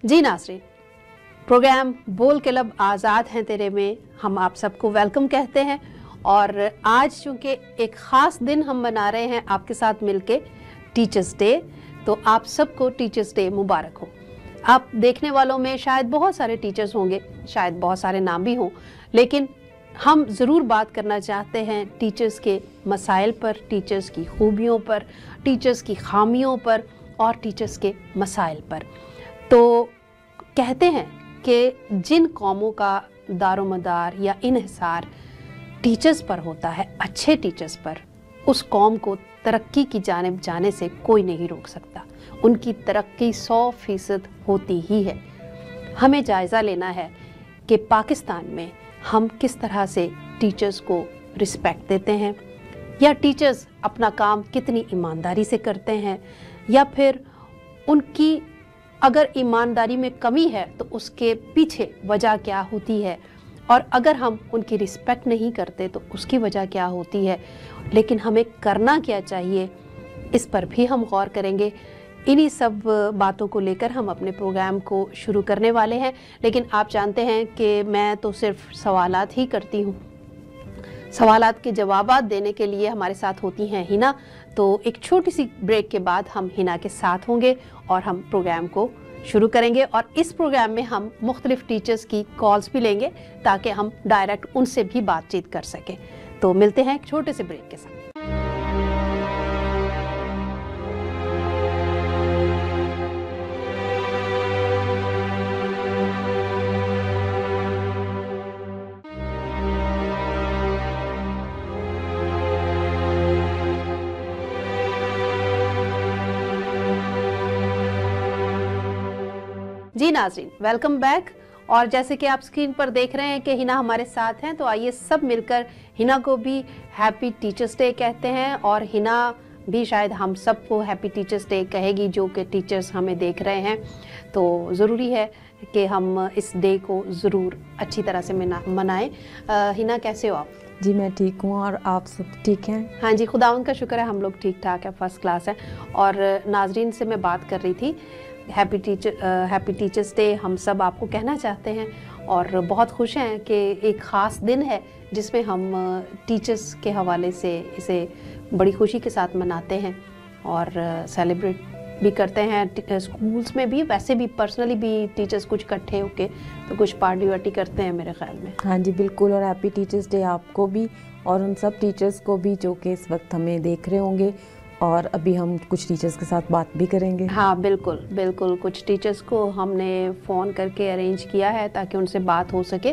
जी नाज़रीन, प्रोग्राम बोल के लब आज़ाद हैं तेरे में हम आप सबको वेलकम कहते हैं। और आज चूँकि एक ख़ास दिन हम मना रहे हैं आपके साथ मिलके, टीचर्स डे, तो आप सबको टीचर्स डे मुबारक हो। आप देखने वालों में शायद बहुत सारे टीचर्स होंगे, शायद बहुत सारे नाम भी हों, लेकिन हम ज़रूर बात करना चाहते हैं टीचर्स के मसाइल पर, टीचर्स की खूबियों पर, टीचर्स की खामियों पर और टीचर्स के मसाइल पर। तो कहते हैं कि जिन कौमों का दारोमदार या इन्हिसार टीचर्स पर होता है, अच्छे टीचर्स पर, उस कौम को तरक्की की जानिब जाने से कोई नहीं रोक सकता। उनकी तरक्की 100% होती ही है। हमें जायज़ा लेना है कि पाकिस्तान में हम किस तरह से टीचर्स को रिस्पेक्ट देते हैं, या टीचर्स अपना काम कितनी ईमानदारी से करते हैं, या फिर उनकी अगर ईमानदारी में कमी है तो उसके पीछे वजह क्या होती है, और अगर हम उनकी रिस्पेक्ट नहीं करते तो उसकी वजह क्या होती है। लेकिन हमें करना क्या चाहिए, इस पर भी हम गौर करेंगे। इन्हीं सब बातों को लेकर हम अपने प्रोग्राम को शुरू करने वाले हैं। लेकिन आप जानते हैं कि मैं तो सिर्फ सवालात ही करती हूँ। सवालात के जवाबात देने के लिए हमारे साथ होती हैं हिना। तो एक छोटी सी ब्रेक के बाद हम हिना के साथ होंगे और हम प्रोग्राम को शुरू करेंगे। और इस प्रोग्राम में हम मुख्तलिफ टीचर्स की कॉल्स भी लेंगे ताकि हम डायरेक्ट उनसे भी बातचीत कर सकें। तो मिलते हैं एक छोटे से ब्रेक के साथ। जी नाज़रीन, वेलकम बैक। और जैसे कि आप स्क्रीन पर देख रहे हैं कि हिना हमारे साथ हैं, तो आइए सब मिलकर हिना को भी हैप्पी टीचर्स डे कहते हैं। और हिना भी शायद हम सबको हैप्पी टीचर्स डे कहेगी, जो कि टीचर्स हमें देख रहे हैं। तो ज़रूरी है कि हम इस डे को ज़रूर अच्छी तरह से मनाएं। हिना, कैसे हो आप? जी मैं ठीक हूँ, और आप सब ठीक हैं? हाँ जी, खुदावंद का शुक्र है, हम लोग ठीक ठाक है, फर्स्ट क्लास है। और नाज़रीन से मैं बात कर रही थी, हैप्पी टीचर्स डे हम सब आपको कहना चाहते हैं। और बहुत खुश हैं कि एक ख़ास दिन है जिसमें हम टीचर्स के हवाले से इसे बड़ी खुशी के साथ मनाते हैं और सेलिब्रेट भी करते हैं। स्कूल्स में भी, वैसे भी पर्सनली भी टीचर्स कुछ इकट्ठे होके तो कुछ पार्टी वार्टी करते हैं मेरे ख्याल में। हाँ जी बिल्कुल, और हैप्पी टीचर्स डे आपको भी और उन सब टीचर्स को भी जो कि इस वक्त हमें देख रहे होंगे। और अभी हम कुछ टीचर्स के साथ बात भी करेंगे। हाँ बिल्कुल बिल्कुल, कुछ टीचर्स को हमने फ़ोन करके अरेंज किया है ताकि उनसे बात हो सके।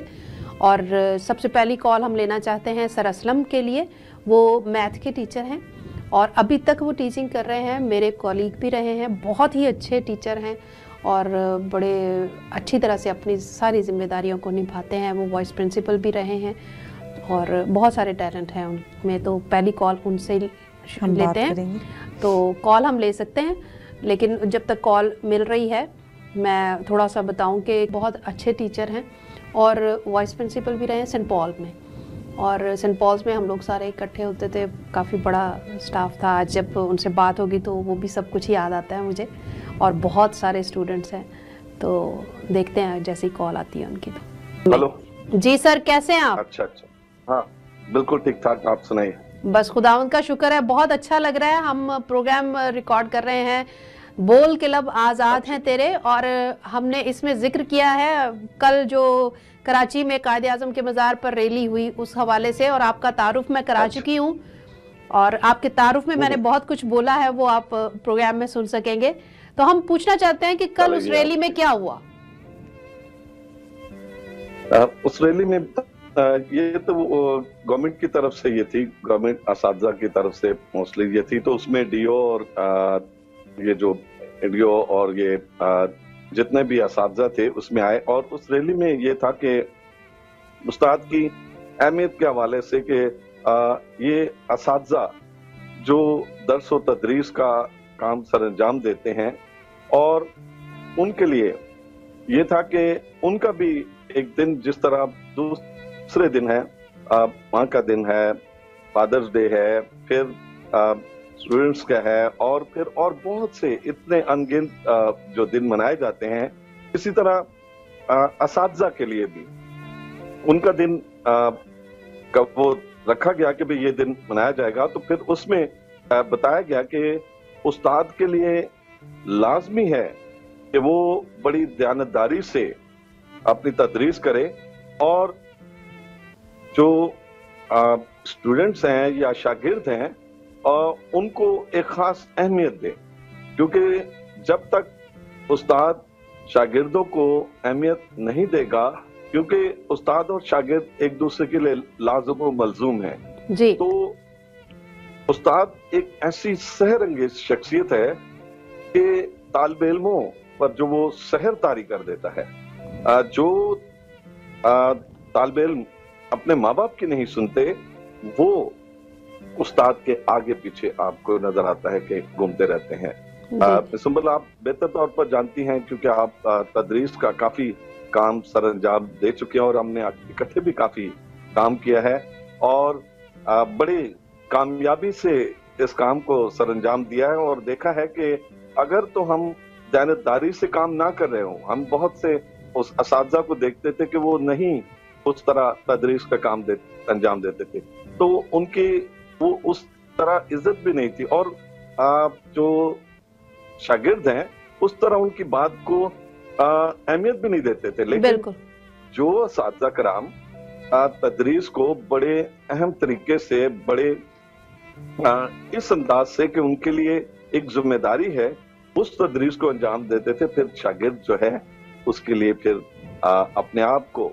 और सबसे पहली कॉल हम लेना चाहते हैं सर असलम के लिए। वो मैथ के टीचर हैं और अभी तक वो टीचिंग कर रहे हैं, मेरे कॉलीग भी रहे हैं, बहुत ही अच्छे टीचर हैं और बड़े अच्छी तरह से अपनी सारी जिम्मेदारियों को निभाते हैं। वो वाइस प्रिंसिपल भी रहे हैं और बहुत सारे टैलेंट हैं उनमें। तो पहली कॉल उनसे हम लेते हैं। तो कॉल हम ले सकते हैं, लेकिन जब तक कॉल मिल रही है मैं थोड़ा सा बताऊं कि बहुत अच्छे टीचर हैं और वाइस प्रिंसिपल भी रहे हैं सेंट पॉल में। और सेंट पॉल्स में हम लोग सारे इकट्ठे होते थे, काफ़ी बड़ा स्टाफ था। आज जब उनसे बात होगी तो वो भी सब कुछ याद आता है मुझे। और बहुत सारे स्टूडेंट्स हैं, तो देखते हैं जैसी कॉल आती है उनकी। तो हेलो जी सर, कैसे हैं आप? अच्छा, हाँ बिल्कुल ठीक ठाक, आप सुनाइए। बस खुदावंद का शुक्र है, बहुत अच्छा लग रहा है। हम प्रोग्राम रिकॉर्ड कर रहे हैं, बोल के लब आज़ाद हैं तेरे, और हमने इसमें जिक्र किया है कल जो कराची में कायदे आज़म के मज़ार पर रैली हुई उस हवाले से। और आपका तारुफ मैं करा चुकी हूँ और आपके तारुफ में मैंने बहुत कुछ बोला है, वो आप प्रोग्राम में सुन सकेंगे। तो हम पूछना चाहते हैं कि कल उस रैली में क्या हुआ? उस रैली में ये तो गवर्नमेंट की तरफ से ये थी, गवर्नमेंट असातिज़ा की तरफ से मोस्टली ये थी। तो उसमें डीओ और ये जो डीओ और ये जितने भी असातिज़ा थे उसमें आए। और उस रैली में ये था कि उस्ताद की अहमियत के हवाले से कि ये असातिज़ा जो दर्स व तदरीस का काम सरअंजाम देते हैं, और उनके लिए ये था कि उनका भी एक दिन जिस तरह दूसरे दिन है, माँ का दिन है, फादर्स डे है, फिर स्टूडेंट्स का है, और फिर और बहुत से इतने अनगिनत जो दिन मनाए जाते हैं, इसी तरह असातिज़ा के लिए भी उनका दिन कब वो रखा गया कि भाई ये दिन मनाया जाएगा, तो फिर उसमें बताया गया कि उस्ताद के लिए लाजमी है कि वो बड़ी दयानतदारी से अपनी तदरीस करे और जो स्टूडेंट्स हैं या शागिर्द हैं उनको एक खास अहमियत दे, क्योंकि जब तक उस्ताद शागिर्दों को अहमियत नहीं देगा, क्योंकि उस्ताद और शागिर्द एक दूसरे के लिए लाज़िम व मलजूम है जी। तो उस्ताद एक ऐसी सहरंगेज शख्सियत है कि तालिब इल्मों पर जो वो सहर तारी कर देता है, जो तालिब इल्म अपने माँ बाप की नहीं सुनते, वो उस्ताद के आगे पीछे आपको नजर आता है कि घूमते रहते हैं। सुंबल, आप बेहतर तौर पर जानती हैं क्योंकि आप तदरीस का काफी काम सर अंजाम दे चुके हैं और हमने इकट्ठे भी काफी काम किया है और बड़ी कामयाबी से इस काम को सर अंजाम दिया है और देखा है कि अगर तो हम दयानतदारी से काम ना कर रहे हों, हम बहुत से उस असातिज़ा को देखते थे कि वो नहीं उस तरह तदरीस का काम अंजाम देते थे, तो उनकी वो उस तरह इज्जत भी नहीं थी और जो शागिर्द हैं उस तरह उनकी बात को अहमियत भी नहीं देते थे। लेकिन जो असातिज़ा कराम तदरीस को बड़े अहम तरीके से, बड़े इस अंदाज से कि उनके लिए एक जिम्मेदारी है, उस तदरीस को अंजाम देते थे, फिर शागिर्द जो है उसके लिए फिर अपने आप को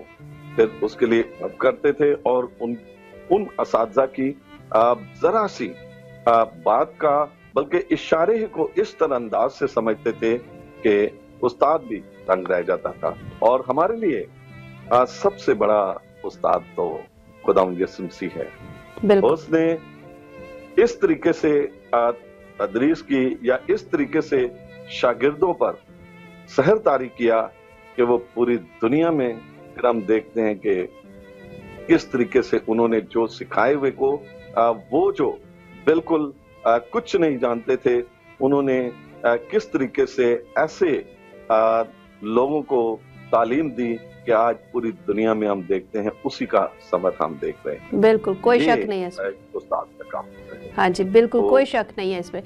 फिर उसके लिए करते थे और उन असातिज़ा की जरा सी बात का बल्कि इशारे को इस तरह अंदाज से समझते थे कि उस्ताद भी तंग रह जाता था। और हमारे लिए सबसे बड़ा उस्ताद तो खुदावंद यीशु मसीह है। उसने इस तरीके से तदरीस की या इस तरीके से शागिर्दों पर सहर तारी किया कि वो पूरी दुनिया में फिर हम देखते हैं कि किस तरीके से उन्होंने जो सिखाए हुए को वो जो बिल्कुल कुछ नहीं जानते थे, उन्होंने किस तरीके से ऐसे लोगों को तालीम दी कि आज पूरी दुनिया में हम देखते हैं उसी का समर हम देख रहे हैं। बिल्कुल कोई शक नहीं है इसमें, उस्ताद का काम। हाँ जी बिल्कुल तो, कोई शक नहीं है इसमें,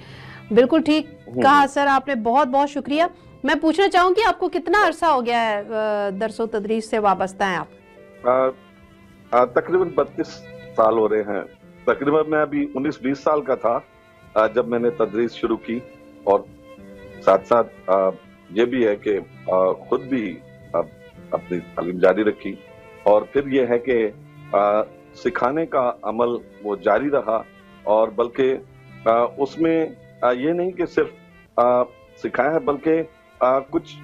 बिल्कुल ठीक कहा सर आपने, बहुत बहुत शुक्रिया। मैं पूछना चाहूंगी आपको कितना अरसा हो गया है दरसो तदरीस से वाबस्ता हैं आप? तकरीबन 32 साल हो रहे हैं। तकरीबन मैं अभी 19-20 साल का था जब मैंने तदरीस शुरू की और साथ साथ ये भी है कि खुद भी अपनी तालीम जारी रखी और फिर ये है कि सिखाने का अमल वो जारी रहा और बल्कि उसमें ये नहीं कि सिर्फ सिखाया है बल्कि कुछ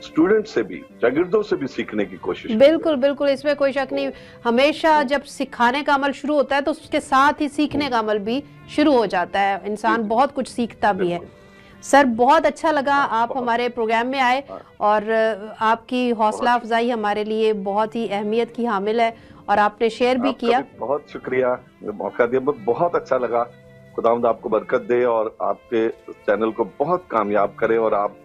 स्टूडेंट से भी, शागिर्दों से भी सीखने की कोशिश। बिल्कुल बिल्कुल इसमें कोई शक नहीं। हमेशा जब सिखाने का अमल शुरू होता है तो उसके साथ ही सीखने का अमल भी शुरू हो जाता है, इंसान बहुत कुछ सीखता भी है। सर बहुत अच्छा लगा आप हमारे प्रोग्राम में आए और आपकी हौसला अफजाई हमारे लिए बहुत ही अहमियत की हामिल है और आपने शेयर भी किया। बहुत शुक्रिया, मौका दिया, बहुत अच्छा लगा। खुदावंद आपको बरकत दे और आपके चैनल को बहुत कामयाब करे और आप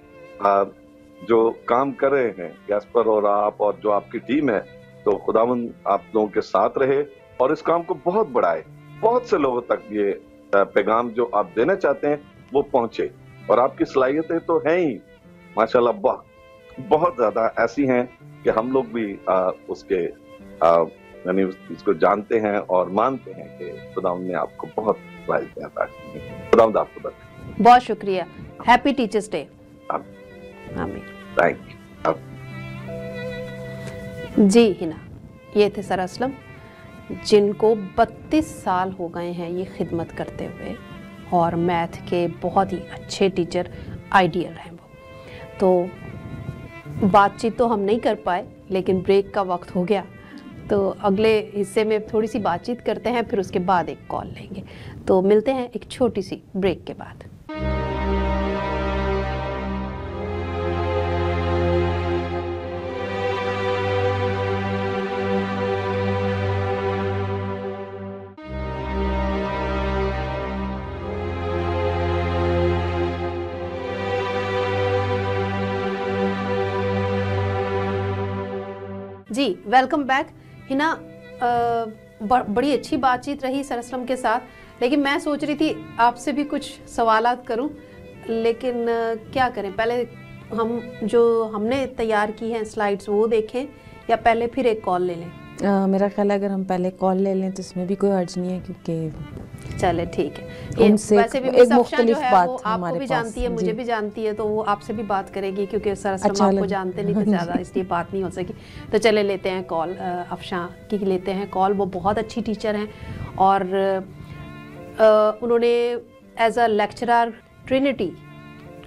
जो काम कर रहे हैं गैस्पर और आप और जो आपकी टीम है, तो खुदावंद आप लोगों के साथ रहे और इस काम को बहुत बढ़ाए, बहुत से लोगों तक ये पैगाम जो आप देना चाहते हैं वो पहुंचे। और आपकी सलाहियतें तो हैं ही माशाल्लाह, बहुत ज्यादा ऐसी हैं कि हम लोग भी उसके यानी इसको जानते हैं और मानते हैं कि खुदावंद ने आपको बहुत सलाहियतें अता की हैं। खुदावंद आपको बरकत। बहुत शुक्रिया। Happy teachers day. आमीन। Thank you. जी हिना, ये थे सर असलम जिनको 32 साल हो गए हैं ये खिदमत करते हुए और मैथ के बहुत ही अच्छे टीचर, आइडियल हैं वो। तो बातचीत तो हम नहीं कर पाए लेकिन ब्रेक का वक्त हो गया, तो अगले हिस्से में थोड़ी सी बातचीत करते हैं, फिर उसके बाद एक कॉल लेंगे। तो मिलते हैं एक छोटी सी ब्रेक के बाद। जी वेलकम बैक हिना। बड़ी अच्छी बातचीत रही सरस्लम के साथ, लेकिन मैं सोच रही थी आपसे भी कुछ सवालात करूं, लेकिन क्या करें, पहले हम जो हमने तैयार की हैं स्लाइड्स वो देखें या पहले फिर एक कॉल ले लें? मेरा ख्याल है अगर हम पहले कॉल ले लें तो इसमें भी कोई हर्ज नहीं है, क्योंकि चले ठीक है। उनसे वैसे भी एक मिस अफशां मुख्तलिफ जो है बात वो आपको हमारे भी पास, जानती है, मुझे जी। भी जानती है, तो वो आपसे भी बात करेगी क्योंकि सरस्लम अच्छा आपको लगा। जानते नहीं थे ज़्यादा, इसलिए बात नहीं हो सकी। तो चले लेते हैं कॉल, अफशां की लेते हैं कॉल। वो बहुत अच्छी टीचर हैं और उन्होंने as a lecturer Trinity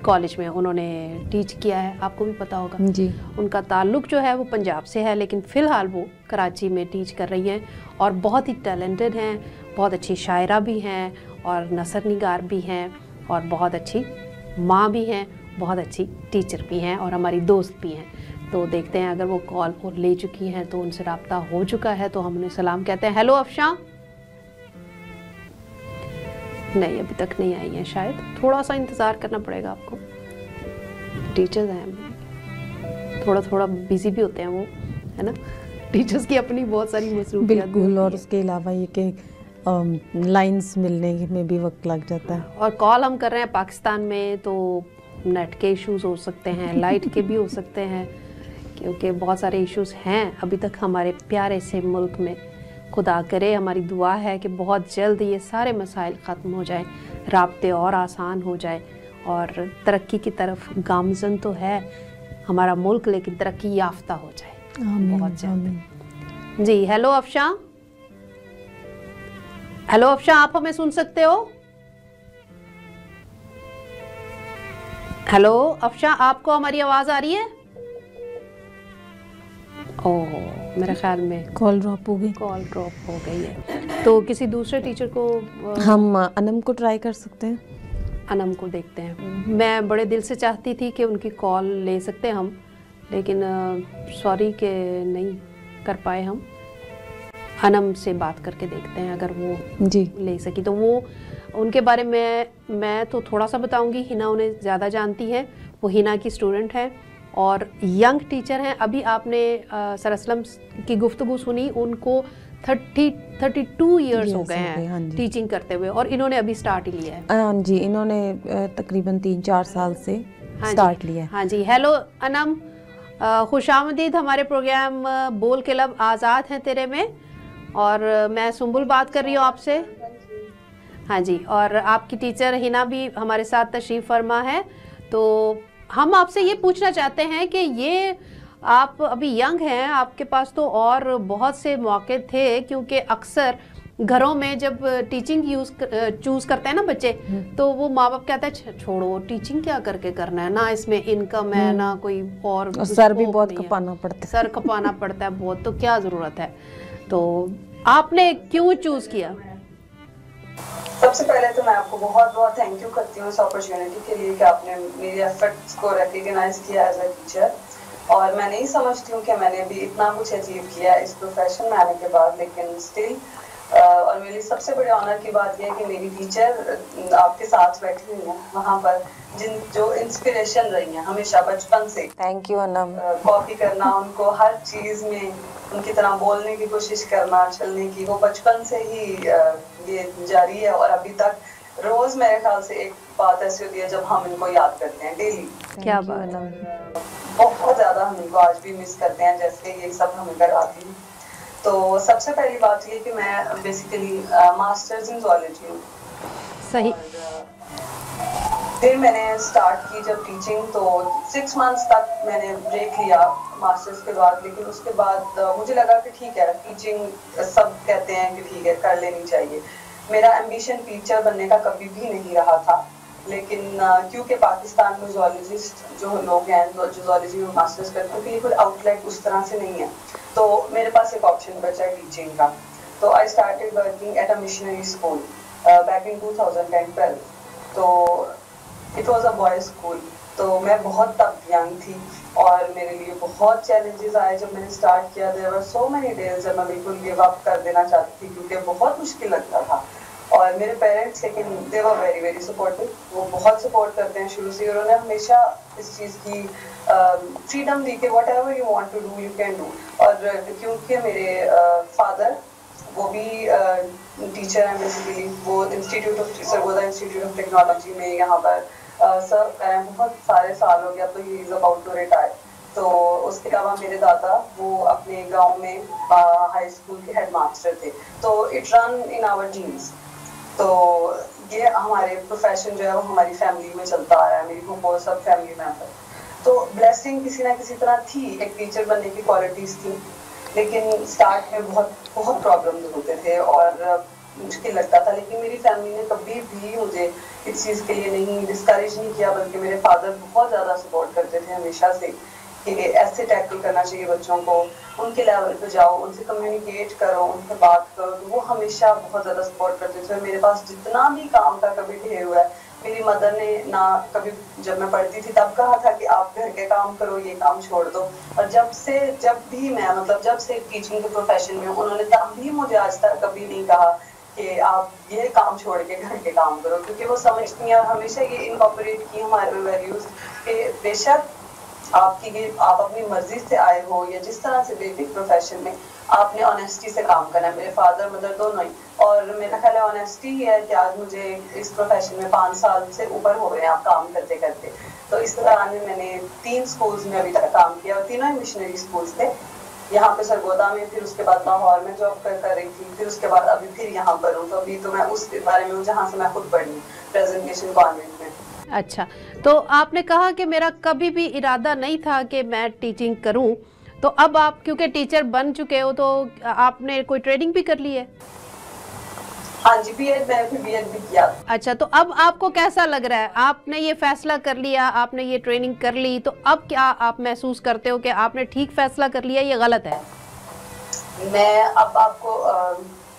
college में उन्होंने टीच किया है, आपको भी पता होगा। जी उनका ताल्लुक़ जो है वो पंजाब से है, लेकिन फ़िलहाल वो कराची में टीच कर रही हैं और बहुत ही टैलेंटेड हैं, बहुत अच्छी शायरा भी हैं और नसर निगार भी हैं और बहुत अच्छी माँ भी हैं, बहुत अच्छी टीचर भी हैं और हमारी दोस्त भी हैं। तो देखते हैं अगर वो कॉल और ले चुकी हैं तो उनसे रब्ता हो चुका है तो हम उन्हें सलाम कहते हैं। हेलो अफशां। नहीं, अभी तक नहीं आई हैं, शायद थोड़ा सा इंतज़ार करना पड़ेगा आपको। टीचर्स हैं, थोड़ा बिजी भी होते हैं वो, है ना, टीचर्स की अपनी बहुत सारी मसरूफियत भी बिल्कुल, और होती है। उसके अलावा ये कि लाइंस मिलने में भी वक्त लग जाता है। और कॉल हम कर रहे हैं पाकिस्तान में तो नेट के इश्यूज हो सकते हैं, लाइट के भी हो सकते हैं, क्योंकि बहुत सारे इश्यूज हैं अभी तक हमारे प्यारे से मुल्क में। खुदा करे, हमारी दुआ है कि बहुत जल्द ये सारे मसाइल ख़त्म हो जाएं, राब्ते और आसान हो जाए और तरक्की की तरफ गामज़न तो है हमारा मुल्क, लेकिन तरक्की याफ्ता हो जाए बहुत जल्द। जी हेलो अफशां। हेलो अफशां, आप हमें सुन सकते हो? हेलो अफशां, आपको हमारी आवाज़ आ रही है? ओह, मेरे ख्याल में कॉल ड्रॉप हो गई। कॉल ड्रॉप हो गई है, तो किसी दूसरे टीचर को हम अनम को ट्राई कर सकते हैं। अनम को देखते हैं। मैं बड़े दिल से चाहती थी कि उनकी कॉल ले सकते हम, लेकिन सॉरी कि नहीं कर पाए हम। अनम से बात करके देखते हैं, अगर वो जी ले सकी तो। वो उनके बारे में मैं तो थोड़ा सा बताऊंगी, हिना उन्हें ज़्यादा जानती है। वो हिना की स्टूडेंट है और यंग टीचर हैं। अभी आपने सरस्लम की गुफ्तगू सुनी, उनको 32 इयर्स हो गए हैं हाँ जी। टीचिंग करते हुए, और इन्होंने अभी स्टार्ट ही लिया है। हाँ जी, इन्होंने तकरीबन 3-4 साल से हाँ स्टार्ट जी, लिया है। हाँ जी। हेलो अनम, खुशामदीद हमारे प्रोग्राम बोल के लब आज़ाद हैं तेरे में, और मैं सुंबुल बात कर रही हूँ आपसे। हाँ जी, और आपकी टीचर हिना भी हमारे साथ तशरीफ़ फरमा है। तो हम आपसे ये पूछना चाहते हैं कि ये आप अभी यंग हैं, आपके पास तो और बहुत से मौके थे, क्योंकि अक्सर घरों में जब टीचिंग चूज़ करते हैं ना बच्चे, तो वो माँ बाप कहते हैं छोड़ो, टीचिंग क्या करके करना है, ना इसमें इनकम है ना कोई और सर भी स्कोप बहुत नहीं है। खपाना पड़ता है। सर खपाना पड़ता है बहुत, तो क्या ज़रूरत है। तो आपने क्यों चूज़ किया? सबसे पहले तो मैं आपको बहुत बहुत थैंक यू करती हूँ इस अपॉर्चुनिटी के लिए कि आपने मेरी एफर्ट्स को रिकग्नाइज किया एज अ टीचर। और मैं नहीं समझती हूँ कि मैंने भी इतना कुछ अचीव किया इस प्रोफेशन में आने के बाद, लेकिन स्टिल और मेरी सबसे बड़ी ऑनर की बात यह है कि मेरी टीचर आपके साथ बैठी हुई हैं वहाँ पर, जो इंस्पिरेशन रही हैं हमेशा बचपन से। Thank you Anam. कॉपी करना, उनको हर चीज़ में उनकी तरह बोलने की कोशिश करना, चलने की, वो बचपन से ही ये जारी है। और अभी तक रोज मेरे ख्याल से एक बात ऐसी होती है जब हम इनको याद करते हैं डेली। क्या बात है। बहुत ज्यादा हम इनको आज भी मिस करते हैं, जैसे ये सब हमें करवाती है। तो सबसे पहली बात ये कि मैं बेसिकली मास्टर्स इन ज़ूलॉजी हूँ। सही। फिर मैंने स्टार्ट की जब टीचिंग, तो 6 मंथ्स तक मैंने ब्रेक लिया मास्टर्स के बाद। लेकिन उसके बाद मुझे लगा कि ठीक है, टीचिंग सब कहते हैं कि ठीक है कर लेनी चाहिए। मेरा एम्बिशन टीचर बनने का कभी भी नहीं रहा था, लेकिन क्योंकि पाकिस्तान में ज़ूलॉजिस्ट जो लोग हैं जो ज़ूलॉजी में मास्टर्स करते हैं, ये कोई आउटलेट उस तरह से नहीं है, तो मेरे पास एक ऑप्शन बचा है टीचिंग का। तो I started working at a missionary school back in 2012। तो it was a boys school. तो मैं बहुत तब यंग थी और मेरे लिए बहुत चैलेंजेस आए जब मैंने स्टार्ट किया। There were so many days जब मैं बिल्कुल गिव अप कर देना चाहती थी, क्योंकि बहुत मुश्किल लगता था। और मेरे पेरेंट्स, लेकिन दे वर वेरी वेरी सपोर्टिव, वो बहुत सपोर्ट करते हैं शुरू से। उन्होंने हमेशा इस चीज़ की फ्रीडम दी कि whatever you want to do you can do. और کیونکہ میرے فادر وہ بھی ٹیچر ہیں بیسیکلی, وہ سرگودا انسٹیٹیوٹ آف ٹیکنالوجی میں یہاں پر سرو کر رہے ہیں, بہت سارے سال ہو گیا, تو ہی از اباؤٹ ٹو ریٹائر. تو اس کے علاوہ میرے دادا وہ اپنے گاؤں میں ہائی اسکول کے ہیڈ ماسٹر تھے. تو it run in our jeans. تو یہ ہمارے پروفیشن جو ہے وہ ہماری فیملی میں چلتا آ رہا ہے, میری وہ سب فیملی ممبر. تو بلیسنگ کسی نہ کسی طرح تھی, ایک ٹیچر بننے کی کوالٹیز تھی, لیکن اسٹارٹ میں بہت پرابلمز ہوتے تھے اور مشکل لگتا تھا. لیکن میری فیملی نے کبھی بھی مجھے اس چیز کے لیے نہیں ڈسکریج نہیں کیا, بلکہ میرے فادر بہت زیادہ سپورٹ کرتے تھے ہمیشہ سے کہ ایسے ٹیکل کرنا چاہیے بچوں کو, ان کے لیول پہ جاؤ, ان سے کمیونیکیٹ کرو, ان سے بات کرو. تو وہ ہمیشہ بہت زیادہ سپورٹ کرتے تھے. میرے پاس جتنا بھی کام کا کبھی ڈھیر ہوا ہے, میری مدر نے نہ کبھی, جب میں پڑھتی تھی تب کہا تھا کہ آپ گھر کے کام کرو, یہ کام چھوڑ دو. اور جب بھی میں جب سے ٹیچنگ کے پروفیشن میں ہوں, انہوں نے تب بھی مجھے آج تک کبھی نہیں کہا کہ آپ یہ کام چھوڑ کے گھر کے کام کرو, کیونکہ وہ سمجھتی ہیں اور ہمیشہ یہ انکارپوریٹ کی ہمارے ویلیوز کہ بے شک آپ اپنی مرضی سے آئے ہو یا جس طرح سے بھی پروفیشن میں, آپ نے آنیسٹی سے کام کرنا ہے. میرے فادر مدر دونوں ہی, اور میرا خیال ہے آنیسٹی ہی ہے کہ آج مجھے اس پروفیشن میں 5 سال سے اوپر ہو گئے ہیں آپ کام کرتے کرتے. تو اس دوران میں نے 3 اسکولز میں ابھی تک کام کیا, اور تینوں ہی مشنری اسکولز تھے, یہاں پہ سرگودا میں, پھر اس کے بعد لاہور میں جاب کر رہی تھی, پھر اس کے بعد ابھی پھر یہاں پر ہوں. تو ابھی تو میں اس کے بارے میں ہوں جہاں سے میں خود پڑھی ہوں, پریزنٹیشن کانوینٹ میں. اچھا, تو آپ نے کہا کہ میرا کبھی بھی ارادہ نہیں تھا کہ میں ٹیچنگ کروں, تو اب آپ کیونکہ ٹیچر بن چکے ہو تو آپ نے کوئی ٹریننگ بھی کر لی ہے؟ ہاں جی, بی ایڈ میں بھی کیا. اچھا, تو اب آپ کو کیسا لگ رہا ہے؟ آپ نے یہ فیصلہ کر لیا, آپ نے یہ ٹریننگ کر لی, تو اب کیا آپ محسوس کرتے ہو کہ آپ نے ٹھیک فیصلہ کر لیا یا غلط ہے؟ میں اب آپ کو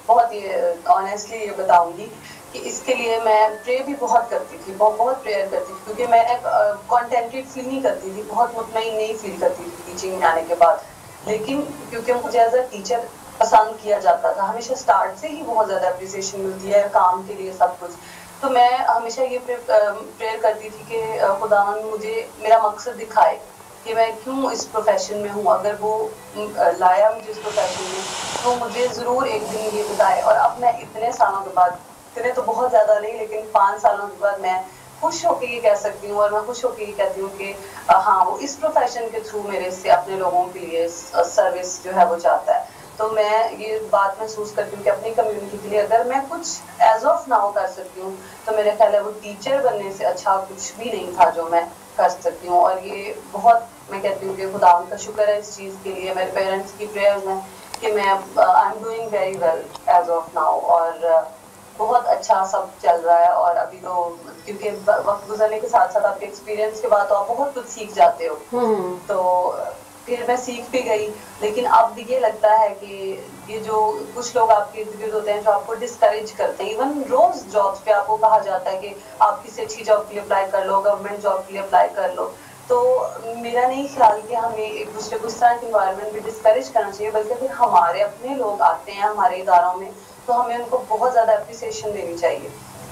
بہت ہی آنیسٹلی یہ بتاؤں گی کہ اس کے لیے میں پرے بھی بہت کرتی تھی, بہت پریئر کرتی تھی, کیونکہ میں کانٹینٹڈ فیل نہیں کرتی تھی, بہت مطمئن نہیں فیل کرتی تھی ٹیچنگ میں آنے کے بعد. لیکن کیونکہ مجھے ایز اے ٹیچر پسند کیا جاتا تھا, ہمیشہ اسٹارٹ سے ہی بہت زیادہ اپریسیشن ملتی ہے کام کے لیے سب کچھ, تو میں ہمیشہ یہ پریئر کرتی تھی کہ خداوند مجھے میرا مقصد دکھائے کہ میں کیوں اس پروفیشن میں ہوں. اگر وہ لایا مجھے اس پروفیشن میں تو مجھے ضرور ایک دن یہ بتائے. اور اب میں اتنے سالوں کے بعد, اتنے تو بہت زیادہ نہیں لیکن 5 سالوں کے بعد میں خوش ہو کے یہ کہہ سکتی ہوں, اور میں خوش ہو کے یہ کہتی ہوں کہ ہاں وہ اس پروفیشن کے تھرو میرے سے اپنے لوگوں کے لیے سروس جو ہے وہ چاہتا ہے. تو میں یہ بات محسوس کرتی ہوں کہ اپنی کمیونٹی کے لیے اگر میں کچھ ایز آف ناؤ کر سکتی ہوں تو میرے خیال ہے وہ ٹیچر بننے سے اچھا کچھ بھی نہیں تھا جو میں کر سکتی ہوں. اور یہ بہت میں کہتی ہوں کہ خدا ان کا شکر ہے اس چیز کے لیے, میرے پیرنٹس کی پریئرز ہیں کہ میں I am doing very well as of now, اور بہت اچھا سب چل رہا ہے. اور ابھی تو کیونکہ وقت گزرنے کے ساتھ ساتھ آپ کے ایکسپیرینس کے بعد تو آپ بہت کچھ سیکھ جاتے ہو, تو پھر میں سیکھ بھی گئی. لیکن اب یہ لگتا ہے کہ یہ جو کچھ لوگ آپ کے ارد گرد ہوتے ہیں جو آپ کو ڈسکریج کرتے ہیں, ایون روز جابس پہ آپ کو کہا جاتا ہے کہ آپ کسی اچھی جاب کے لیے اپلائی کر لو, گورنمنٹ جاب کے لیے اپلائی کر لو. تو میرا نہیں خیال کہ ہمیں ایک دوسرے کو اس طرح کے انوائرمنٹ میں ڈسکریج کرنا چاہیے, بلکہ پھر ہمارے اپنے لوگ آتے ہیں ہمارے اداروں میں تو ہمیں ان کو بہت زیادہ اپریسیشن دینی چاہیے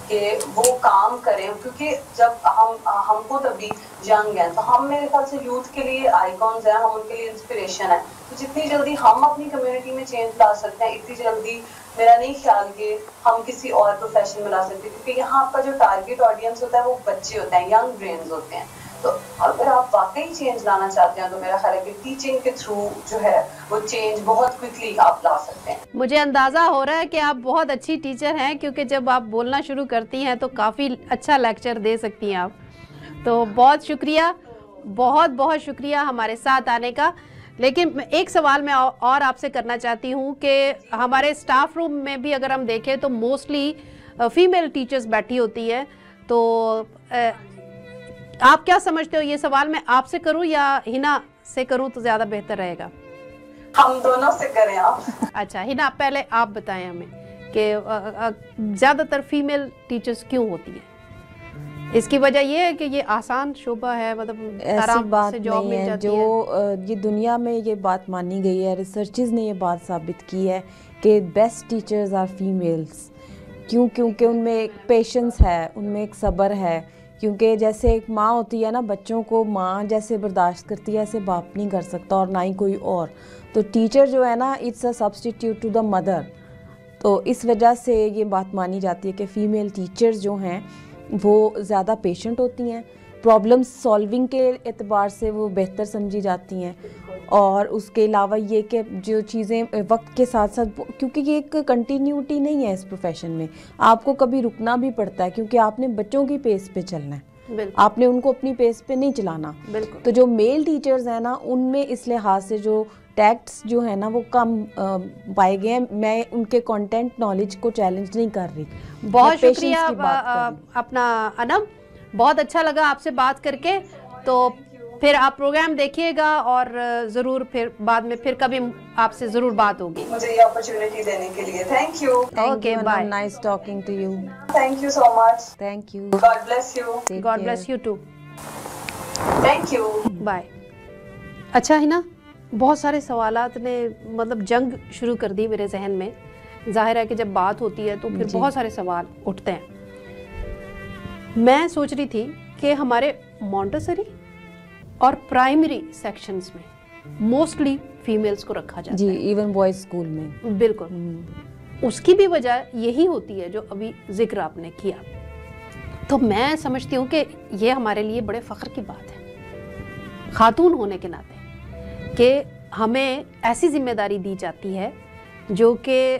کہ وہ کام کریں. کیونکہ جب ہم خود ابھی ینگ ہیں تو ہم میرے خیال سے یوتھ کے لیے آئیکونز ہیں, ہم ان کے لیے انسپریشن ہیں. تو جتنی جلدی ہم اپنی کمیونٹی میں چینج لا سکتے ہیں اتنی جلدی میرا نہیں خیال کہ ہم کسی اور پروفیشن میں لا سکتے, کیونکہ یہاں آپ کا جو ٹارگیٹ آڈینس ہوتا ہے وہ بچے ہوتے ہیں, ینگ برینز ہوتے ہیں. تو اگر آپ واقعی چینج لانا چاہتے ہیں تو میرا خیال ہے کہ ٹیچنگ کے تھرو جو ہے وہ چینج بہت کوئکلی آپ لا سکتے ہیں. مجھے اندازہ ہو رہا ہے کہ آپ بہت اچھی ٹیچر ہیں, کیونکہ جب آپ بولنا شروع کرتی ہیں تو کافی اچھا لیکچر دے سکتی ہیں آپ. تو بہت شکریہ, بہت بہت شکریہ ہمارے ساتھ آنے کا. لیکن ایک سوال میں اور آپ سے کرنا چاہتی ہوں کہ ہمارے اسٹاف روم میں بھی اگر ہم دیکھیں تو موسٹلی فیمیل ٹیچرز بیٹھی ہوتی ہیں, تو آپ کیا سمجھتے ہو, یہ سوال میں آپ سے کروں یا ہنا سے کروں تو زیادہ بہتر رہے گا؟ ہم دونوں سے کریں آپ. اچھا ہنا, پہلے آپ بتائیں ہمیں کہ زیادہ تر فیمیل ٹیچرز کیوں ہوتی ہیں؟ اس کی وجہ یہ ہے کہ یہ آسان شعبہ ہے, مطلب ایسی بات نہیں ہے. جو یہ دنیا میں یہ بات مانی گئی ہے, ریسرچز نے یہ بات ثابت کی ہے کہ بیسٹ ٹیچرز آر فیمیلز. کیونکہ ان میں ایک پیشنس ہے, ان میں ایک صبر ہے کیونکہ جیسے ایک ماں ہوتی ہے نا، بچوں کو ماں جیسے برداشت کرتی ہے ایسے باپ نہیں کر سکتا، اور نہ ہی کوئی اور. تو ٹیچر جو ہے نا it's a substitute to the mother. تو اس وجہ سے یہ بات مانی جاتی ہے کہ فیمیل ٹیچرز جو ہیں وہ زیادہ پیشنٹ ہوتی ہیں، پرابلم سالونگ کے اعتبار سے وہ بہتر سمجھی جاتی ہیں. اور اس کے علاوہ یہ کہ جو چیزیں وقت کے ساتھ ساتھ، کیونکہ یہ ایک کنٹینیوٹی نہیں ہے اس پروفیشن میں، آپ کو کبھی رکنا بھی پڑتا ہے کیونکہ آپ نے بچوں کی پیس پہ چلنا ہے، آپ نے ان کو اپنی پیس پہ نہیں چلانا. تو جو میل ٹیچرز ہیں نا ان میں اس لحاظ سے جو ٹیکٹس جو ہے نا وہ کم پائے گئے ہیں. میں ان کے کانٹینٹ نالج کو چیلنج نہیں کر رہی. بہت شکریہ اپنا انم، بہت اچھا لگا آپ سے بات کر کے. تو پھر آپ پروگرام دیکھیے گا اور ضرور پھر بعد میں پھر کبھی آپ سے ضرور بات ہوگی. مجھے یہ اپرچونٹی دینے کے لیے thank you. Okay bye. Nice talking to you. Thank you so much. Thank you. God bless you. God bless you too. Thank you. Bye. اچھا ہے نا، بہت سارے سوالات نے مطلب جنگ شروع کر دی میرے ذہن میں. ظاہر ہے کہ جب بات ہوتی ہے تو پھر بہت سارے سوال اٹھتے ہیں. میں سوچ رہی تھی کہ ہمارے مونٹیسری اور پرائمری سیکشنز میں موسٹلی فیمیلز کو رکھا جاتا ہے. جی ایون بوائز اسکول میں. بالکل. اس کی بھی وجہ یہی ہوتی ہے جو ابھی ذکر آپ نے کیا. تو میں سمجھتی ہوں کہ یہ ہمارے لیے بڑے فخر کی بات ہے خاتون ہونے کے ناطے، کہ ہمیں ایسی ذمہ داری دی جاتی ہے جو کہ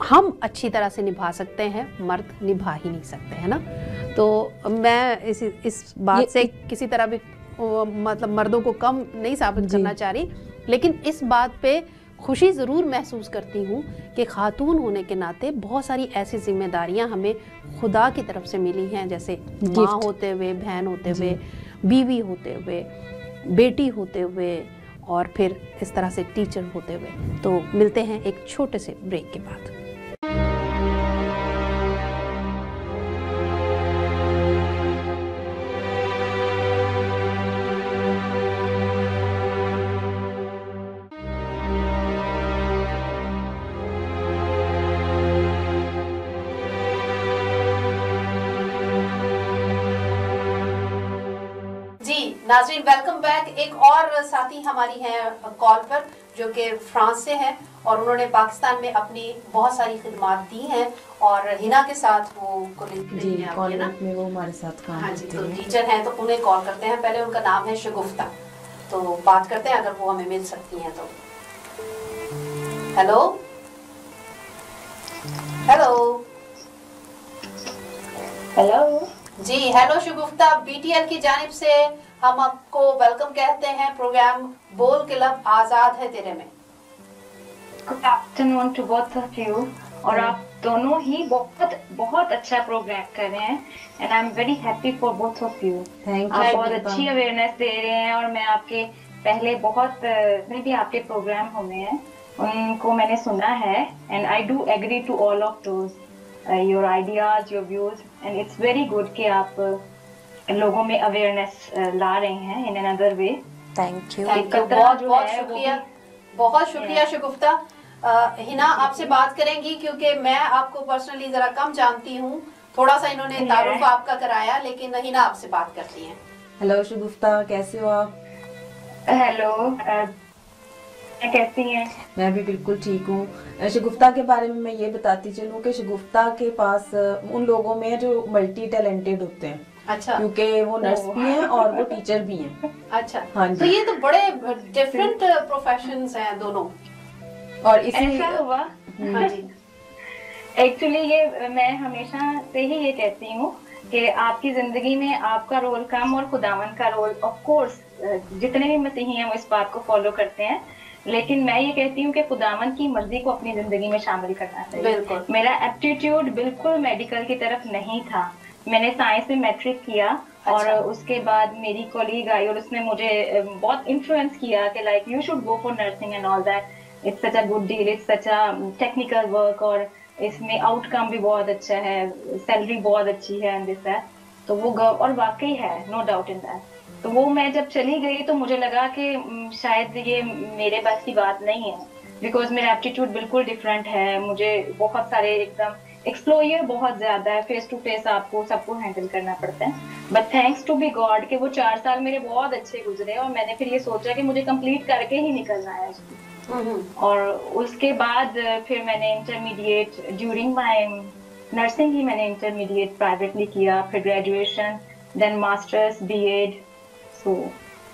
ہم اچھی طرح سے نبھا سکتے ہیں، مرد نبھا ہی نہیں سکتے ہیں نا. تو میں اس بات سے کسی طرح بھی مطلب مردوں کو کم نہیں ثابت کرنا چاہ رہی، لیکن اس بات پہ خوشی ضرور محسوس کرتی ہوں کہ خاتون ہونے کے ناطے بہت ساری ایسی ذمہ داریاں ہمیں خدا کی طرف سے ملی ہیں، جیسے ماں ہوتے ہوئے، بہن ہوتے ہوئے، بیوی ہوتے ہوئے، بیٹی ہوتے ہوئے، اور پھر اس طرح سے ٹیچر ہوتے ہوئے. تو ملتے ہیں ایک چھوٹے سے بریک کے بعد. ناظرین ویلکم بیک. ایک اور ساتھی ہماری ہیں کال پر جو کہ فرانس سے ہیں، اور انہوں نے پاکستان میں اپنی بہت ساری خدمات دی ہیں، اور ہنا کے ساتھ وہ میں وہ ہمارے ساتھ کام کرتے ہیں. ٹیچر ہیں، تو انہیں کال کرتے ہیں. پہلے ان کا نام ہے شگفتہ. تو بات کرتے ہیں اگر وہ ہمیں مل سکتی ہیں تو. Hello hello hello. جی hello Shagufta, B T L کی جانب سے ہم آپ کو ویلکم کہتے ہیں پروگرام بول کلب آزاد ہے تیرے میں. Good afternoon to both of you. اور آپ دونوں ہی بہت اچھا پروگرام کر رہے ہیں، and I am very happy for both of you. آپ بہت اچھی اویئرنیس دے رہے ہیں، اور میں آپ کے پہلے میں بھی آپ کے پروگرام ہوئے ہیں ان کو میں نے سنا ہے، and I do agree to all of those your ideas, your views, and it's very good کہ آپ لوگوں میں اویئرنیس لا رہے ہیں ان اندر وے. Thank you. بہت بہت شکریہ، بہت شکریہ شگفتہ. ہنا آپ سے بات کریں گی کیونکہ میں آپ کو پرسنلی ذرا کم جانتی ہوں، تھوڑا سا انہوں نے تعارف آپ کا کرایا، لیکن ہنا آپ سے بات کرتی ہیں. ہیلو شگفتہ، کیسے ہو آپ؟ ہیلو، کیسی ہیں؟ میں بھی بالکل ٹھیک ہوں. شگفتہ کے بارے میں یہ بتاتی چلوں کہ شگفتہ کے پاس ان لوگوں میں جو ملٹی ٹیلنٹڈ ہوتے ہیں. اچھا. کیونکہ وہ نرس بھی ہیں اور وہ ٹیچر بھی ہیں. اچھا. ہاں جی. تو یہ تو بڑے ڈفرینٹ پروفیشنز ہیں دونوں. اور ایسا ہوا. ہاں جی. ایکچولی یہ میں ہمیشہ سے ہی یہ کہتی ہوں کہ آپ کی زندگی میں آپ کا رول کم اور خداوند کا رول. آف کورس جتنے بھی مسیحی ہیں وہ اس بات کو فالو کرتے ہیں، لیکن میں یہ کہتی ہوں کہ خداوند کی مرضی کو اپنی زندگی میں شامل کرنا چاہیے. بالکل. میرا ایپٹیٹیوڈ بالکل میڈیکل کی طرف نہیں تھا. میں نے سائنس میں میٹرک کیا، اور اس کے بعد میری کولیگ آئی اور اس نے مجھے بہت انفلوئنس کیا کہ like you should go for nursing and all that. It's such a good deal, it's such a technical work, اور اس میں آؤٹ کم بھی بہت اچھا ہے، سیلری بہت اچھی ہے اینڈ دس ہے. تو وہ اور واقعی ہے، نو ڈاؤٹ ان دیٹ. تو وہ میں جب چلی گئی تو مجھے لگا کہ شاید یہ میرے بس کی بات نہیں ہے، बिकॉज मेरा एप्टीट्यूड बिल्कुल डिफरेंट है. मुझे बहुत सारे एकदम एक्सप्लोयर बहुत ज्यादा है, फेस टू फेस आपको सबको हैंडल करना पड़ता है. But thanks to be God कि वो 4 साल मेरे बहुत अच्छे गुजरे और मैंने फिर ये सोचा कि मुझे कंप्लीट करके ही निकलना है. और उसके बाद फिर मैंने इंटरमीडिएट ड्यूरिंग माय नर्सिंग ही मैंने इंटरमीडिएट प्राइवेटली किया, फिर ग्रेजुएशन, देन मास्टर्स, बीएड. सो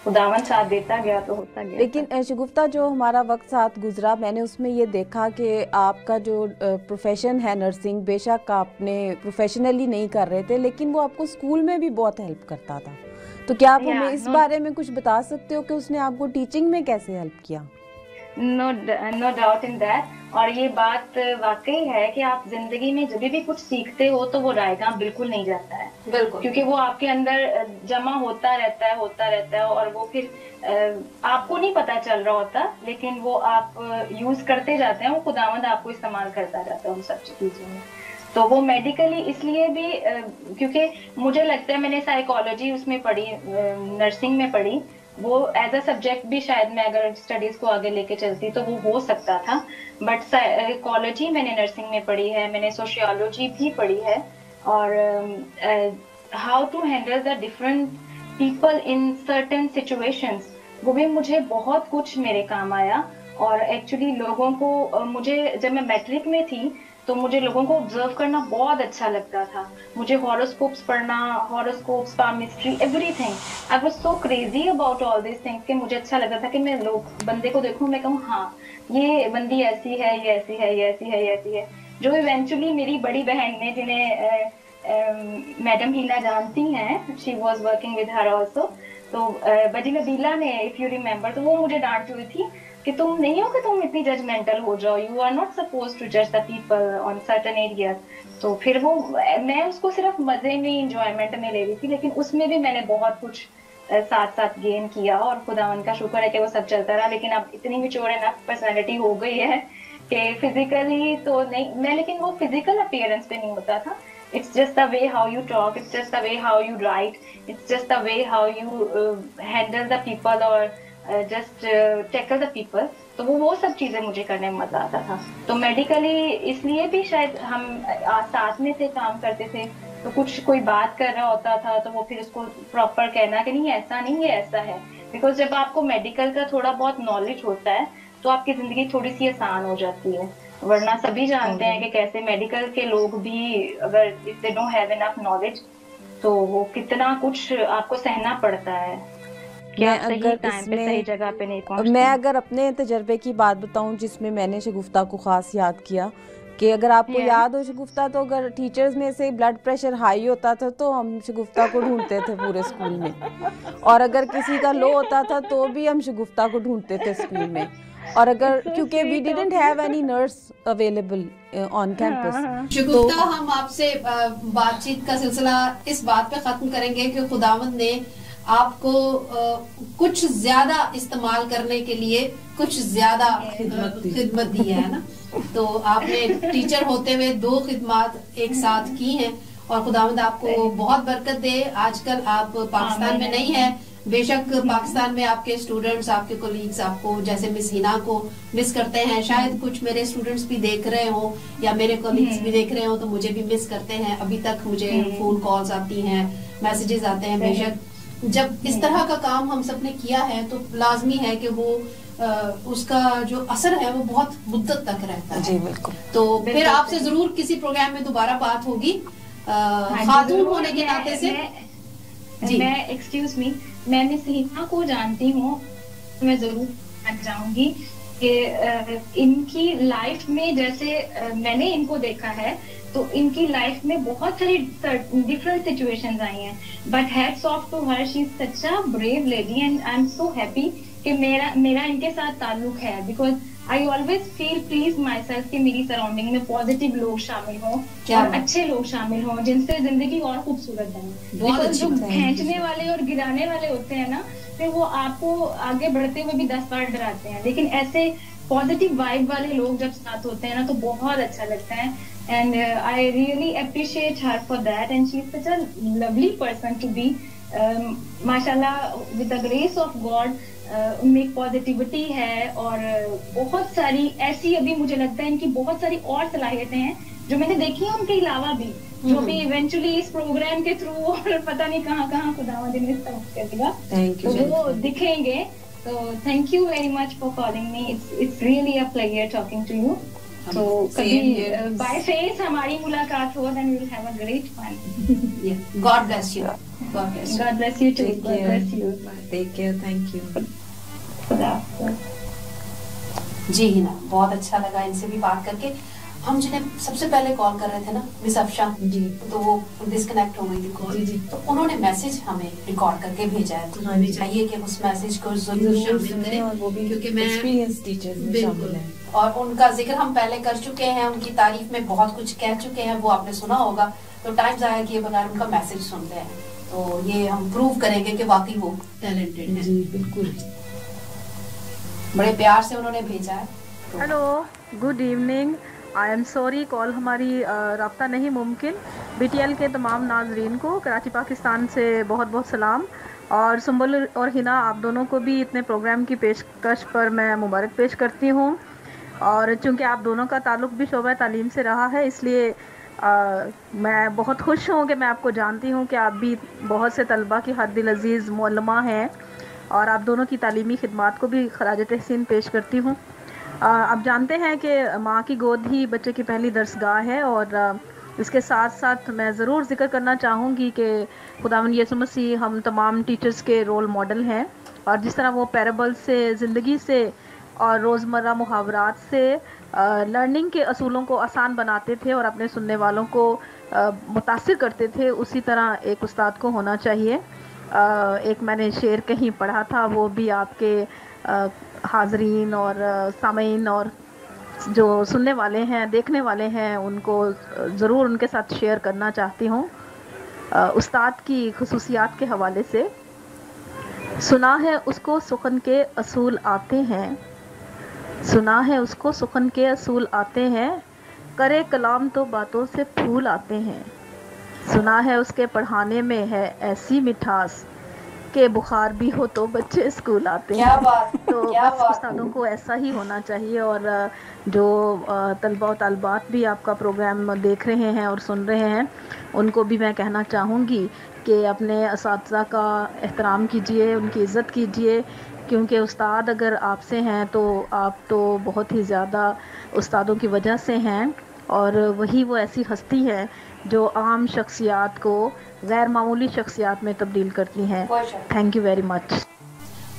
खुदावन साथ देता गया तो होता गया. लेकिन शगुफ्ता, जो हमारा वक्त साथ गुजरा, मैंने उसमें ये देखा कि आपका जो प्रोफेशन है नर्सिंग, बेशक आपने प्रोफेशनली नहीं कर रहे थे, लेकिन वो आपको स्कूल में भी बहुत हेल्प करता था. तो क्या आप हमें इस बारे में कुछ बता सकते हो कि उसने आपको टीचिंग में कैसे हेल्प किया? No doubt in that. और ये बात वाकई है कि आप जिंदगी में जब भी कुछ सीखते हो तो वो रायगा बिल्कुल नहीं जाता है. बिल्कुल. क्योंकि वो आपके अंदर जमा होता रहता है और वो फिर आपको नहीं पता चल रहा होता, लेकिन वो आप यूज करते जाते हैं, वो खुदावंद आपको इस्तेमाल करता जाता है उन सब चीजों में. तो वो मेडिकली इसलिए भी क्योंकि मुझे लगता है मैंने साइकोलॉजी उसमें पढ़ी, नर्सिंग में पढ़ी, वो एज अ सब्जेक्ट भी शायद मैं अगर स्टडीज को आगे लेके चलती तो वो हो सकता था. बट साइकोलॉजी मैंने नर्सिंग में पढ़ी है, मैंने सोशियोलॉजी भी पढ़ी है, और how to handle the different people in certain situations, वो भी मुझे बहुत कुछ मेरे काम आया. और एक्चुअली लोगों को मुझे जब मैं मैट्रिक में थी तो मुझे लोगों को ऑब्जर्व करना बहुत अच्छा लगता था. मुझे हॉरोस्कोप्स पढ़ना, horoscopes, palmistry, everything. I was so crazy about all this things कि मुझे अच्छा लगता था कि मैं लोग बंदे को देखूं, मैं कहूँ हाँ ये बंदी ऐसी है, ये ऐसी है, ये ऐसी है, ये ऐसी है. जो इवेंचुअली मेरी बड़ी बहन ने, जिन्हें मैडम हीना जानती हैं, she was working with her also, तो बड़ी नबीला ने, इफ यू रिमेम्बर, तो वो मुझे डांटी हुई थी कि तुम नहीं हो कि तुम इतनी जजमेंटल हो जाओ, you are not suppose to जज the people on certain areas. तो फिर वो मैं उसको सिर्फ मजे में, इंजॉयमेंट में ले रही थी, लेकिन उसमें भी मैंने बहुत कुछ साथ साथ गेन किया और खुदावन का शुक्र है कि वो सब चलता रहा. लेकिन अब इतनी मैच्योर एनफ पर्सनैलिटी हो गई है कि फिजिकली तो नहीं मैं, लेकिन वो फिजिकल अपीयरेंस पे नहीं होता था. It's just the way how you talk, it's just the way how you write, it's just the way how you handle the people or just tackle the people. तो वो सब चीजें मुझे करने में मजा आता था. तो मेडिकली इसलिए भी शायद हम साथ में थे, काम करते थे, तो कुछ कोई बात कर रहा होता था तो वो फिर उसको प्रॉपर कहना कि नहीं ऐसा नहीं, ये ऐसा है. बिकॉज जब आपको मेडिकल का थोड़ा बहुत नॉलेज होता है तो आपकी जिंदगी थोड़ी सी आसान हो जाती है. वरना सभी जानते हैं कि कैसे मेडिकल के लोग भी अगर if they don't have enough knowledge तो वो कितना कुछ आपको सहना पड़ता है. मैं अगर सही जगह पे नहीं पहुंचती. मैं अगर अपने तजर्बे की बात बताऊं जिसमें मैंने शगुफ्ता को खास याद किया कि अगर आपको याद हो शगुफ्ता, तो अगर टीचर्स में से ब्लड प्रेशर हाई होता था तो हम शगुफ्ता को ढूंढते थे पूरे स्कूल में, और अगर किसी का लो होता था तो भी हम शगुफ्ता को ढूंढते थे स्कूल में. और अगर क्योंकि we didn't have any nurse available on campus. Shagufta, हम आपसे बातचीत का सिलसिला इस बात पे खत्म करेंगे कि खुदावंद ने आपको कुछ ज्यादा इस्तेमाल करने के लिए कुछ ज्यादा खिदमत दी है ना. तो आपने टीचर होते हुए 2 खिदमत एक साथ की हैं और खुदावंद आपको बहुत बरकत दे. आजकल आप पाकिस्तान में नहीं है, बेशक पाकिस्तान में आपके स्टूडेंट्स, आपके कोलीग्स आपको जैसे मिस हिना को मिस करते हैं. शायद कुछ मेरे स्टूडेंट्स भी देख रहे हो या मेरे कोलीग्स भी देख रहे हो तो मुझे भी मिस करते हैं. अभी तक मुझे फोन कॉल्स आती हैं, मैसेजेस आते हैं. बेशक जब इस तरह का काम हम सब ने किया है तो लाजमी है कि वो उसका जो असर है वो बहुत मुद्दत तक रहता है. जी बिल्कुल. तो फिर आपसे जरूर किसी प्रोग्राम में दोबारा बात होगी खातून होने के नाते से. मैं एक्सक्यूज मी, मैं मिस हिना को जानती हूँ, मैं जरूर जाऊंगी कि इनकी लाइफ में जैसे मैंने इनको देखा है तो इनकी लाइफ में बहुत सारी डिफरेंट सिचुएशंस आई हैं, but hats off to her, she is such a brave lady and I am so happy कि मेरा इनके साथ ताल्लुक है. Because I always feel please myself कि मेरी सराउंडिंग में पॉजिटिव लोग शामिल हों और अच्छे लोग शामिल हों जिनसे जिंदगी और खूबसूरत बने. बिकॉज जो खींचने वाले और गिराने वाले होते हैं ना, फिर वो आपको आगे बढ़ते हुए भी 10 बार डराते हैं. लेकिन ऐसे पॉजिटिव वाइब वाले लोग जब साथ होते हैं ना तो बहुत अच्छा लगता है. And I really appreciate her for that, and she is such a lovely person to be. Mashallah, with the grace of God, उनमें एक पॉजिटिविटी है और बहुत सारी ऐसी, अभी मुझे लगता है इनकी बहुत सारी और सलाहियतें हैं जो मैंने देखी है उनके अलावा भी, जो भी इवेंचुअली इस प्रोग्राम के थ्रू और पता नहीं कहाँ कहाँ खुदावंद इन्हें इस्तेमाल कर देगा, तो वो दिखेंगे. So thank you very much for calling me. It's really a pleasure talking to you. So कभी by face हमारी मुलाकात हो, then we'll have a great fun. Yeah. God bless you. God bless you. God bless you too. God bless you. Take care. Thank you. जी हिना, बहुत अच्छा लगा इनसे भी बात करके. हम जिन्हें सबसे पहले कॉल कर रहे थे ना, मिस अफशा जी, तो वो डिस्कनेक्ट हो गई थी कॉल जी. तो उन्होंने मैसेज हमें रिकॉर्ड करके भेजा है, तो हमें चाहिए कि उस मैसेज को जरूर शामिल करें, और वो भी क्योंकि मैं एक्सपीरियंस टीचर्स में शामिल है और उनका जिक्र हम पहले कर चुके हैं, उनकी तारीफ में बहुत कुछ कह चुके हैं, वो आपने सुना होगा. तो टाइम आया कि ये बगैर उनका मैसेज सुनते हैं, तो ये हम प्रूव करेंगे कि वाकई वो टैलेंटेड है. जी बिल्कुल, बड़े प्यार से उन्होंने भेजा है. Hello, good evening. I am sorry, call हमारी राब्ता नहीं मुमकिन. BTL के तमाम नाजरीन को कराची पाकिस्तान से बहुत बहुत सलाम, और सुंबुल और हिना आप दोनों को भी इतने प्रोग्राम की पेशकश पर मैं मुबारक पेश करती हूँ. और चूँकि आप दोनों का ताल्लुक़ भी शोबा तालीम से रहा है, इसलिए मैं बहुत खुश हूँ कि मैं आपको जानती हूँ कि आप भी बहुत से तलबा की हर दिल अजीज़ मुअल्लिमा हैं, और आप दोनों की तालीमी खिदमात को भी खराज तहसीन पेश करती हूँ. आप जानते हैं कि माँ की गोद ही बच्चे की पहली दरसगाह है, और इसके साथ साथ मैं ज़रूर ज़िक्र करना चाहूँगी कि खुदावंद यीशु मसीह हम तमाम टीचर्स के रोल मॉडल हैं, और जिस तरह वो पैराबल से, ज़िंदगी से और रोज़मर्रा मुहावरात से लर्निंग के असूलों को आसान बनाते थे और अपने सुनने वालों को मुतासिर करते थे, उसी तरह एक उस्ताद को होना चाहिए. एक मैंने शेर कहीं पढ़ा था, वो भी आपके हाज़रीन और सामीन और जो सुनने वाले हैं, देखने वाले हैं, उनको ज़रूर उनके साथ शेयर करना चाहती हूँ. उस्ताद की खुसूसियात के हवाले से, सुना है उसको सुखन के असूल आते हैं, सुना है उसको सुखन के असूल आते हैं, करे कलाम तो बातों से फूल आते हैं, सुना है उसके पढ़ाने में है ऐसी मिठास के बुखार भी हो तो बच्चे स्कूल आते हैं. तो बस उस्तादों को ऐसा ही होना चाहिए. और जो तलबा और तालबात भी आपका प्रोग्राम देख रहे हैं और सुन रहे हैं, उनको भी मैं कहना चाहूँगी कि अपने असातिज़ा का एहतराम कीजिए, उनकी इज़्ज़त कीजिए, क्योंकि उस्ताद अगर आपसे हैं तो आप तो बहुत ही ज़्यादा उस्तादों की वजह से हैं, और वही वो ऐसी हस्ती है जो आम शख्सियात को गैर मामूली शख्सियात में तब्दील करती हैं. Thank you very much.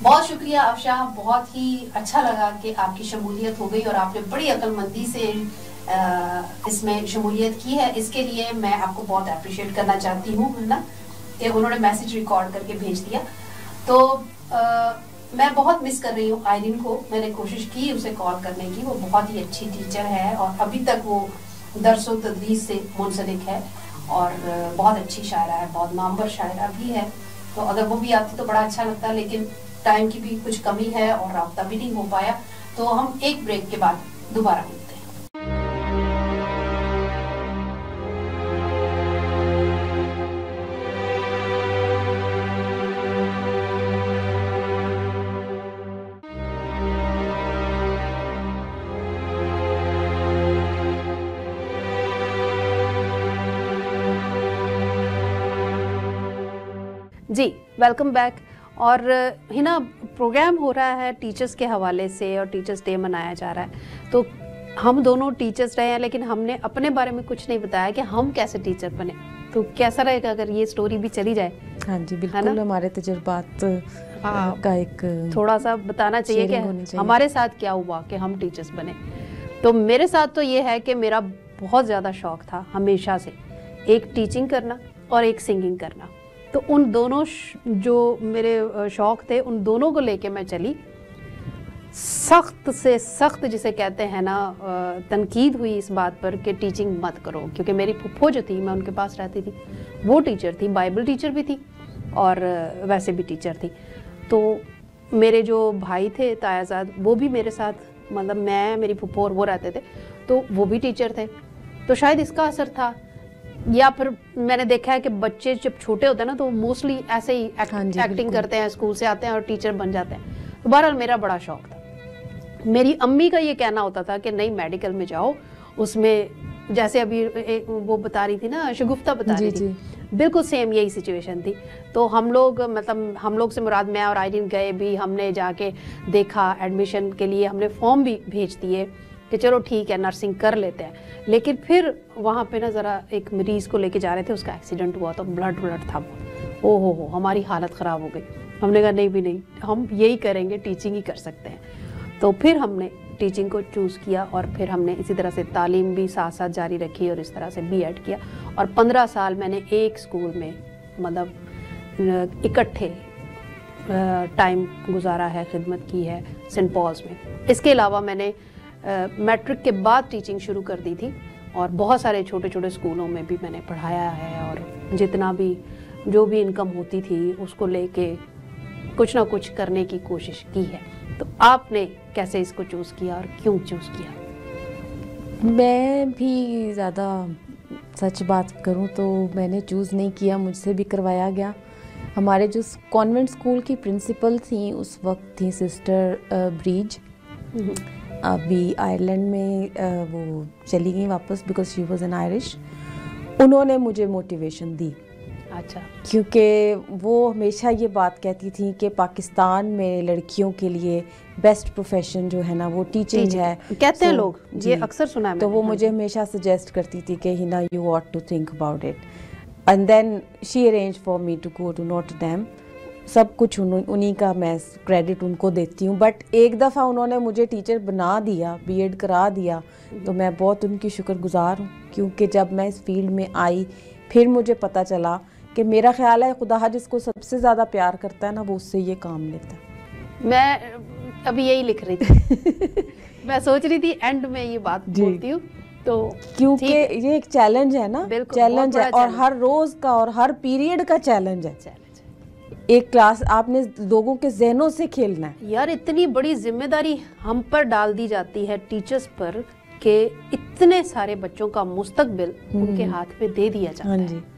बहुत शुक्रिया अफशा, बहुत ही अच्छा लगा कि आपकी शमूलियत हो गई और आपने बड़ी अक्लमंदी से इसमें शमूलियत की है. इसके लिए मैं आपको बहुत अप्रिशिएट करना चाहती हूँ, है ना, कि उन्होंने मैसेज रिकॉर्ड करके भेज दिया. तो मैं बहुत मिस कर रही हूँ आयरिन को. मैंने कोशिश की उसे कॉल करने की, वो बहुत ही अच्छी टीचर है और अभी तक वो दर्स व तदरीस से मुंसलिक है और बहुत अच्छी शायरा है, बहुत नामवर शायरा भी है. तो अगर वो भी आती तो बड़ा अच्छा लगता, लेकिन टाइम की भी कुछ कमी है और राब्ता भी नहीं हो पाया. तो हम एक ब्रेक के बाद दोबारा मिलते हैं. जी वेलकम बैक. और हिना, प्रोग्राम हो रहा है टीचर्स के हवाले से और टीचर्स डे मनाया जा रहा है. तो हम दोनों टीचर्स रहे हैं, लेकिन हमने अपने बारे में कुछ नहीं बताया कि हम कैसे टीचर बने. तो कैसा रहेगा अगर ये स्टोरी भी चली जाए? हाँ जी बिल्कुल, हमारे तजुर्बात का एक थोड़ा सा बताना चाहिए कि हमारे साथ क्या हुआ कि हम टीचर्स बने. तो मेरे साथ तो ये है कि मेरा बहुत ज़्यादा शौक़ था हमेशा से, एक टीचिंग करना और एक सिंगिंग करना. तो उन दोनों जो मेरे शौक़ थे, उन दोनों को लेके मैं चली. सख्त से सख्त जिसे कहते हैं ना, तनकीद हुई इस बात पर कि टीचिंग मत करो, क्योंकि मेरी फुफ्फो जो थी, मैं उनके पास रहती थी, वो टीचर थी, बाइबल टीचर भी थी और वैसे भी टीचर थी. तो मेरे जो भाई थे तायाजाद, वो भी मेरे साथ, मतलब मैं, मेरी फुफ्फो और वो रहते थे, तो वो भी टीचर थे. तो शायद इसका असर था, या फिर मैंने देखा है कि बच्चे जब छोटे होते हैं ना, तो मोस्टली ऐसे ही एक्टिंग करते हैं, स्कूल से आते हैं और टीचर बन जाते हैं. तो बहरहाल मेरा बड़ा शौक था। मेरी अम्मी का ये कहना होता था कि नहीं मेडिकल में जाओ, उसमें जैसे अभी वो बता रही थी ना, शगुफ्ता बता रही थी, बिल्कुल सेम यही सिचुएशन थी। तो हम लोग मतलब हम लोग से मुराद मैं और आयरीन गए भी, हमने जाके देखा, एडमिशन के लिए हमने फॉर्म भी भेज दिए कि चलो ठीक है नर्सिंग कर लेते हैं। लेकिन फिर वहाँ पे ना ज़रा एक मरीज़ को लेके जा रहे थे, उसका एक्सीडेंट हुआ तो ब्लड था, ओ हो हमारी हालत ख़राब हो गई। हमने कहा नहीं भी नहीं, हम यही करेंगे, टीचिंग ही कर सकते हैं। तो फिर हमने टीचिंग को चूज़ किया और फिर हमने इसी तरह से तालीम भी साथ साथ जारी रखी और इस तरह से बीएड किया। और 15 साल मैंने एक स्कूल में मतलब इकट्ठे टाइम गुजारा है, खिदमत की है सेंट पॉल्स में। इसके अलावा मैंने मैट्रिक के बाद टीचिंग शुरू कर दी थी और बहुत सारे छोटे छोटे स्कूलों में भी मैंने पढ़ाया है और जितना भी जो भी इनकम होती थी उसको लेके कुछ ना कुछ करने की कोशिश की है। तो आपने कैसे इसको चूज़ किया और क्यों चूज़ किया? मैं भी ज़्यादा सच बात करूं तो मैंने चूज़ नहीं किया, मुझसे भी करवाया गया। हमारे जो कॉन्वेंट स्कूल की प्रिंसिपल थी उस वक्त थी सिस्टर ब्रीज, अभी आयरलैंड में वो चली गई वापस because she was an Irish. उन्होंने मुझे मोटिवेशन दी। अच्छा। क्योंकि वो हमेशा ये बात कहती थी कि पाकिस्तान में लड़कियों के लिए बेस्ट प्रोफेशन जो है ना वो टीचिंग है, कहते हैं लोग, ये अक्सर सुना है। तो वो मुझे हमेशा सजेस्ट करती थी कि Hina you ought to think about it, and then she arrange for me to go to Notre Dame. सब कुछ उन्हीं का मैं क्रेडिट उनको देती हूँ। बट एक दफ़ा उन्होंने मुझे टीचर बना दिया, बीएड करा दिया, तो मैं बहुत उनकी शुक्रगुजार हूँ। क्योंकि जब मैं इस फील्ड में आई फिर मुझे पता चला कि मेरा ख्याल है खुदा जिसको सबसे ज़्यादा प्यार करता है ना वो उससे ये काम लेता है। मैं अभी यही लिख रही थी मैं सोच रही थी एंड में ये बात बोलती हूँ, तो क्योंकि ये एक चैलेंज है ना, चैलेंज है और हर रोज़ का और हर पीरियड का चैलेंज है। एक क्लास आपने लोगों के जहनों से खेलना है। यार इतनी बड़ी जिम्मेदारी हम पर डाल दी जाती है टीचर्स पर कि इतने सारे बच्चों का मुस्तकबिल उनके हाथ में दे दिया जाता है।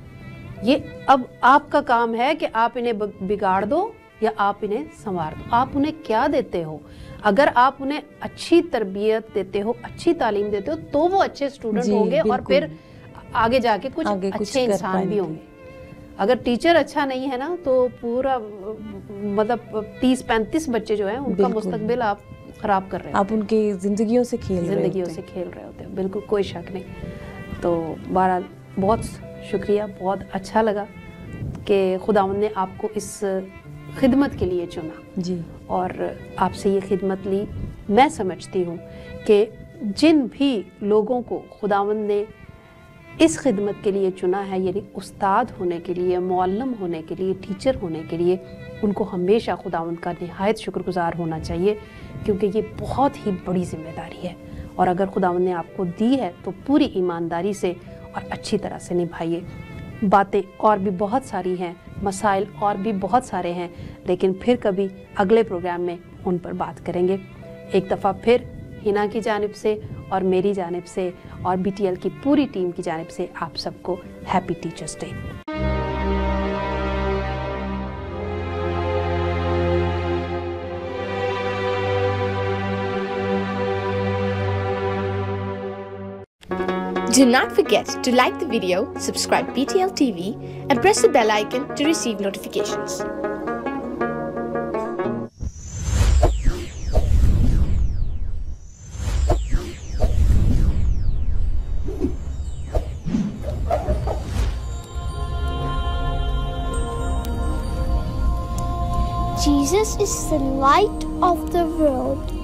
ये अब आपका काम है कि आप इन्हें बिगाड़ दो या आप इन्हें संवार दो। आप उन्हें क्या देते हो? अगर आप उन्हें अच्छी तरबियत देते हो, अच्छी तालीम देते हो, तो वो अच्छे स्टूडेंट होंगे और फिर आगे जाके कुछ अच्छे इंसान भी होंगे। अगर टीचर अच्छा नहीं है ना तो पूरा मतलब 30-35 बच्चे जो हैं उनका मुस्तकबिल आप खराब कर रहे हो, आप उनकी जिंदगियों से खेल रहे होते हैं। बिल्कुल कोई शक नहीं। तो बहरहाल बहुत शुक्रिया, बहुत अच्छा लगा कि खुदावंद ने आपको इस खिदमत के लिए चुना जी, और आपसे ये खिदमत ली। मैं समझती हूँ कि जिन भी लोगों को खुदावंद ने इस खिदमत के लिए चुना है, यानी उस्ताद होने के लिए, मुअल्लिम होने के लिए, टीचर होने के लिए, उनको हमेशा खुदावंद का निहायत शुक्रगुजार होना चाहिए, क्योंकि ये बहुत ही बड़ी जिम्मेदारी है। और अगर खुदावंद ने आपको दी है तो पूरी ईमानदारी से और अच्छी तरह से निभाइए। बातें और भी बहुत सारी हैं, मसाइल और भी बहुत सारे हैं, लेकिन फिर कभी अगले प्रोग्राम में उन पर बात करेंगे। एक दफ़ा फिर हिना की जानिब से और मेरी जानिब से और बीटीएल की पूरी टीम की जानिब से आप सबको happy teachers day. Do not forget to like the video, subscribe BTL TV, and press the bell icon to receive notifications. Jesus is the light of the world.